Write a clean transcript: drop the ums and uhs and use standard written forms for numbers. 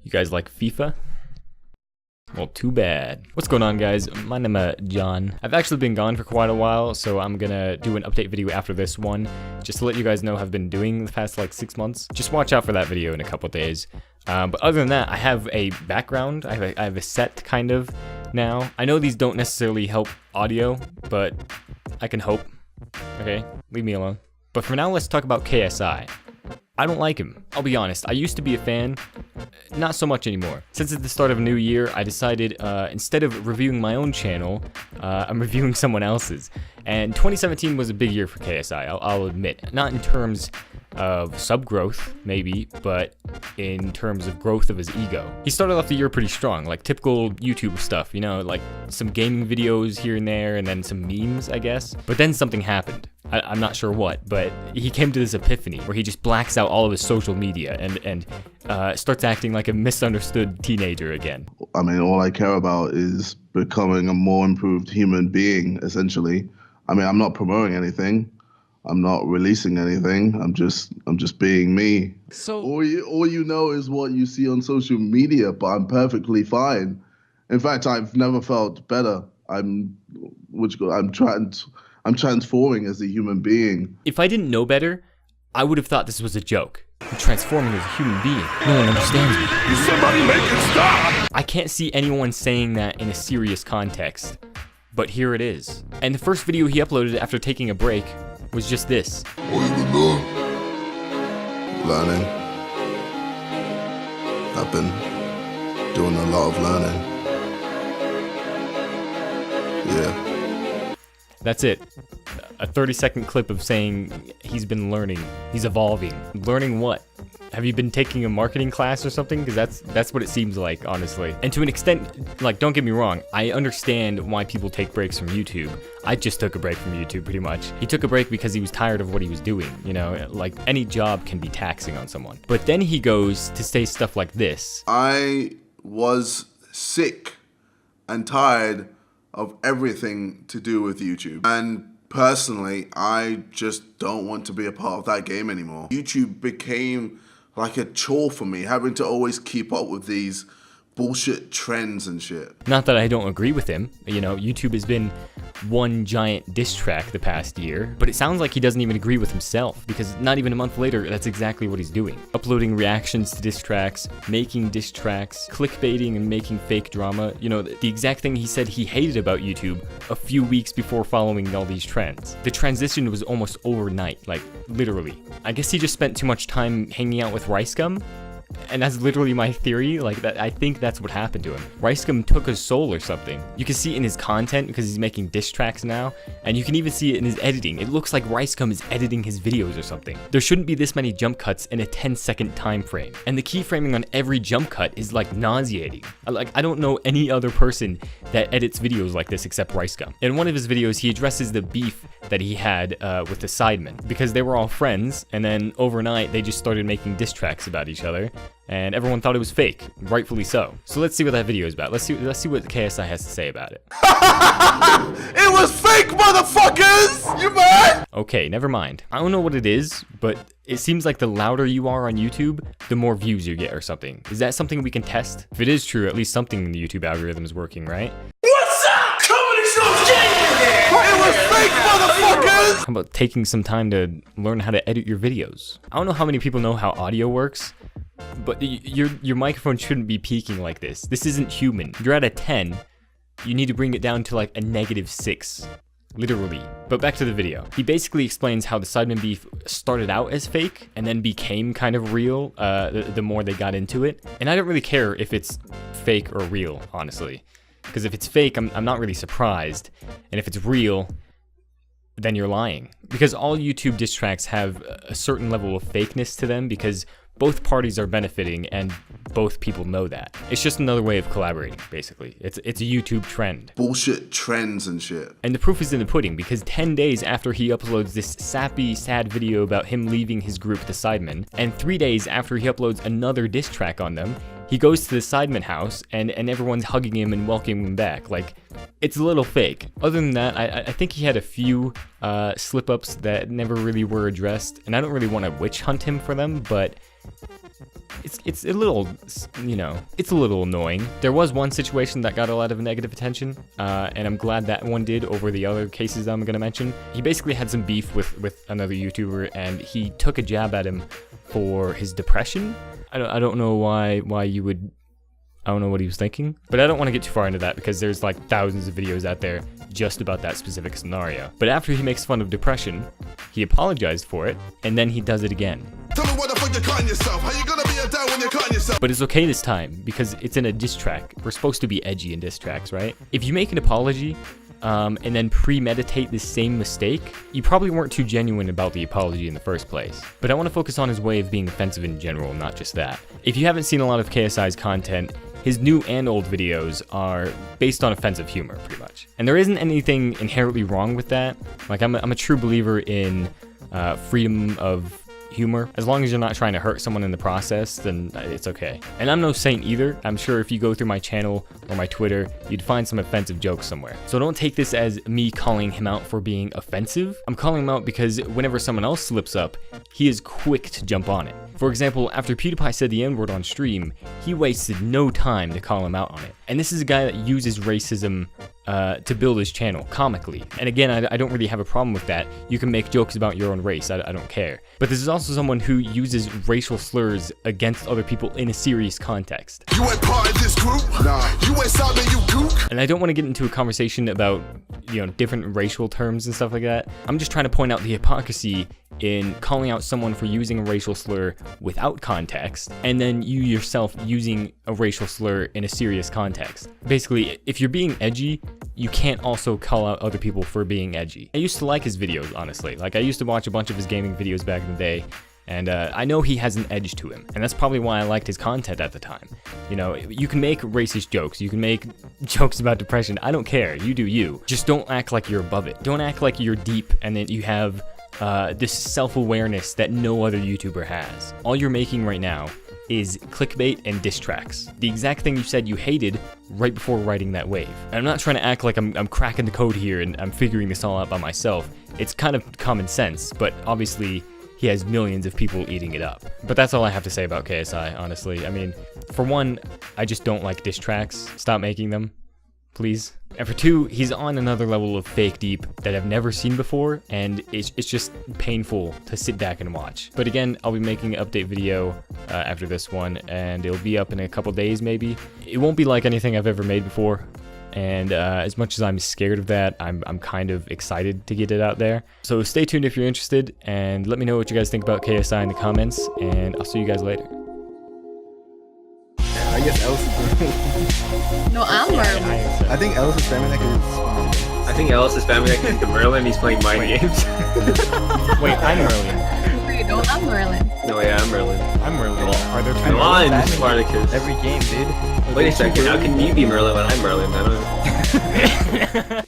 You guys like FIFA? Well, too bad. What's going on, guys? My name is John. I've actually been gone for quite a while, so I'm gonna do an update video after this one, just to let you guys know how I've been doing the past like 6 months. Just watch out for that video in a couple days. But other than that, I have a background. I have a set kind of now. I know these don't necessarily help audio, but I can hope. Okay, leave me alone. But for now, let's talk about KSI. I don't like him. I'll be honest, I used to be a fan, not so much anymore. Since it's the start of a new year, I decided instead of reviewing my own channel, I'm reviewing someone else's. And 2017 was a big year for KSI, I'll admit. Not in terms of sub growth, maybe, but in terms of growth of his ego. He started off the year pretty strong, like typical YouTube stuff, you know, like some gaming videos here and there, and then some memes, I guess. But then something happened. I'm not sure what, but he came to this epiphany where he just blacks out all of his social media and starts acting like a misunderstood teenager again. I mean, all I care about is becoming a more improved human being, essentially. I mean, I'm not promoting anything. I'm not releasing anything. I'm just being me. So all you know is what you see on social media, but I'm perfectly fine. In fact, I've never felt better. I'm transforming as a human being. If I didn't know better, I would have thought this was a joke. I'm transforming as a human being. No one understands me. Somebody make it stop! I can't see anyone saying that in a serious context, but here it is. And the first video he uploaded after taking a break was just this. What you been doing? Learning. I've been doing a lot of learning. Yeah. That's it. A 30-second clip of saying he's been learning. He's evolving. Learning what? Have you been taking a marketing class or something? Because that's what it seems like, honestly. And to an extent, like, don't get me wrong, I understand why people take breaks from YouTube. I just took a break from YouTube, pretty much. He took a break because he was tired of what he was doing, you know? Like, any job can be taxing on someone. But then he goes to say stuff like this. I was sick and tired of everything to do with YouTube. And personally, I just don't want to be a part of that game anymore. YouTube became like a chore for me, having to always keep up with these bullshit trends and shit. Not that I don't agree with him. You know, YouTube has been one giant diss track the past year, but it sounds like he doesn't even agree with himself, because not even a month later, that's exactly what he's doing. Uploading reactions to diss tracks, making diss tracks, clickbaiting and making fake drama. You know, the exact thing he said he hated about YouTube a few weeks before following all these trends. The transition was almost overnight, like literally. I guess he just spent too much time hanging out with Rice Gum. And that's literally my theory, like that. I think that's what happened to him. Rice Gum took his soul or something. You can see it in his content because he's making diss tracks now, and you can even see it in his editing. It looks like Rice Gum is editing his videos or something. There shouldn't be this many jump cuts in a 10-second time frame, and the keyframing on every jump cut is like nauseating. I don't know any other person that edits videos like this except Rice Gum. In one of his videos, he addresses the beef that he had with the Sidemen, because they were all friends, and then overnight they just started making diss tracks about each other. And everyone thought it was fake, rightfully so. So let's see what that video is about. Let's see what KSI has to say about it. It was fake, motherfuckers! You mad? Okay, never mind. I don't know what it is, but it seems like the louder you are on YouTube, the more views you get or something. Is that something we can test? If it is true, at least something in the YouTube algorithm is working, right? What's up? Comedy show's getting It was fake, motherfuckers! How about taking some time to learn how to edit your videos? I don't know how many people know how audio works, but your microphone shouldn't be peaking like this. This isn't human. You're at a 10. You need to bring it down to like a -6. Literally. But back to the video. He basically explains how the Sidemen beef started out as fake and then became kind of real the more they got into it. And I don't really care if it's fake or real, honestly. Because if it's fake, I'm not really surprised. And if it's real, then you're lying. Because all YouTube diss tracks have a certain level of fakeness to them, because both parties are benefiting and both people know that. It's just another way of collaborating, basically. It's a YouTube trend. Bullshit trends and shit. And the proof is in the pudding, because 10 days after he uploads this sappy, sad video about him leaving his group, the Sidemen, and 3 days after he uploads another diss track on them, he goes to the Sidemen house and everyone's hugging him and welcoming him back. Like, it's a little fake. Other than that, I think he had a few slip-ups that never really were addressed, and I don't really want to witch hunt him for them, but it's a little, you know, it's a little annoying. There was one situation that got a lot of negative attention, and I'm glad that one did over the other cases I'm gonna mention. He basically had some beef with another YouTuber, and he took a jab at him for his depression. I don't know why you would. I don't know what he was thinking, but I don't want to get too far into that because there's like thousands of videos out there just about that specific scenario. But after he makes fun of depression, he apologized for it, and then he does it again. Tell me what the fuck you're cutting yourself. How you gonna be a dad when you're cutting yourself? But it's okay this time because it's in a diss track. We're supposed to be edgy in diss tracks, right? If you make an apology, and then premeditate the same mistake, you probably weren't too genuine about the apology in the first place. But I want to focus on his way of being offensive in general, not just that. If you haven't seen a lot of KSI's content, his new and old videos are based on offensive humor, pretty much. And there isn't anything inherently wrong with that. Like, I'm a true believer in freedom of humor. As long as you're not trying to hurt someone in the process, then it's okay. And I'm no saint either. I'm sure if you go through my channel or my Twitter, you'd find some offensive jokes somewhere. So don't take this as me calling him out for being offensive. I'm calling him out because whenever someone else slips up, he is quick to jump on it. For example, after PewDiePie said the N-word on stream, he wasted no time to call him out on it. And this is a guy that uses racism to build his channel comically. And again, I don't really have a problem with that. You can make jokes about your own race, I don't care. But this is also someone who uses racial slurs against other people in a serious context. You ain't part of this group? Nah. You ain't Simon, you gook? And I don't want to get into a conversation about, you know, different racial terms and stuff like that. I'm just trying to point out the hypocrisy in calling out someone for using a racial slur without context, and then you yourself using a racial slur in a serious context. Basically, if you're being edgy, you can't also call out other people for being edgy. I used to like his videos, honestly. Like, I used to watch a bunch of his gaming videos back in the day, and I know he has an edge to him, and that's probably why I liked his content at the time. You know, you can make racist jokes, you can make jokes about depression, I don't care, you do you. Just don't act like you're above it. Don't act like you're deep and then you have this self-awareness that no other YouTuber has. All you're making right now is clickbait and diss tracks. The exact thing you said you hated right before writing that wave. And I'm not trying to act like I'm cracking the code here and I'm figuring this all out by myself. It's kind of common sense, but obviously he has millions of people eating it up. But that's all I have to say about KSI, honestly. I mean, for one, I just don't like diss tracks. Stop making them, please. And for two, he's on another level of fake deep that I've never seen before, and it's just painful to sit back and watch. But again, I'll be making an update video after this one, and it'll be up in a couple days maybe. It won't be like anything I've ever made before, and as much as I'm scared of that, I'm kind of excited to get it out there. So stay tuned if you're interested, and let me know what you guys think about KSI in the comments, and I'll see you guys later. I guess Ellis is No, I'm Merlin. I think Ellis is spamming that because I think Ellis is spamming that because Merlin, he's playing mind games. Wait, I'm Merlin. Wait, no, I'm Merlin. No, yeah, I'm Merlin. I'm Merlin. Are there two Come on, Merlins? Spartacus. every game, dude. Wait a second, how can you be Merlin when I'm Merlin? I don't know.